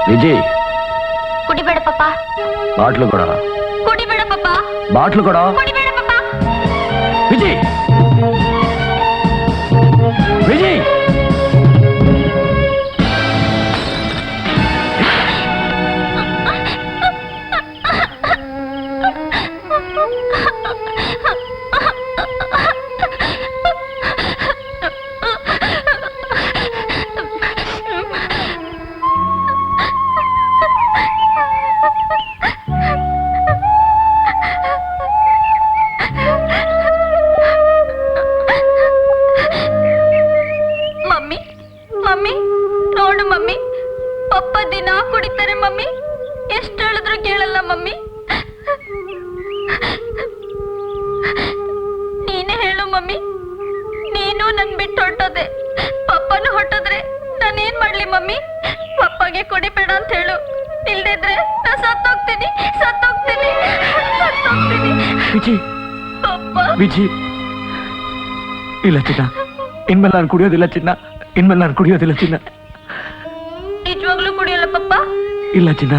ವಿಜಿ ಕುಡಿಬೇಡ ಪಾಪ, ಬಾಟ್ಲು ಕೊಡ. ಕುಡಿಬೇಡ ಪಾಪ, ಬಾಟ್ಲು ಕೊಡ. ಕುಡಿಬೇಡ ಪಾಪ. ವಿಜಿ ವಿಜಿ ಮಮ್ಮಿ ಮಮ್ಮಿ ನೋಡು ಮಮ್ಮಿ, ಪಪ್ಪ ದಿನ ಕುಡಿತಾರೆ ಮಮ್ಮಿ, ಎಷ್ಟು ಹೇಳಿದ್ರು ಕೇಳಲ್ಲ ಮಮ್ಮಿ. ನೀನೇ ಹೇಳು ಮಮ್ಮಿ, ನೀನು ನನ್ ಬಿಟ್ಟು ಹೊರಟೋದೆ, ಪಪ್ಪನು ಹೊರಟೋದ್ರೆ ನಾನೇನ್ ಮಾಡ್ಲಿ ಮಮ್ಮಿ? ಪಪ್ಪಗೆ ಕುಡಿಬೇಡ ಅಂತ ಹೇಳು, ಇಲ್ದಿದ್ರೆ ನಾ ಸತ್ತೋಗ್ತೀನಿ ಸತ್ತೋಗ್ತೀನಿ ಸತ್ತೋಗ್ತೀನಿ. ವಿಜಿ ಪಪ್ಪ ವಿಜಿ, ಇಲ್ಲ ಚಿನ್ನ, ಇನ್ಮೇಲೆ ನಾನು ಕುಡಿಯೋದಿಲ್ಲ ಚಿನ್ನ, ಇನ್ಮೇಲೆ ನಾನು ಕುಡಿಯೋದಿಲ್ಲ ಚಿನ್ನ. ನಿಜವಾಗ್ಲೂ ಕುಡಿಯಲ್ಲ ಪಪ್ಪ? ಇಲ್ಲ ಚಿನ್ನ,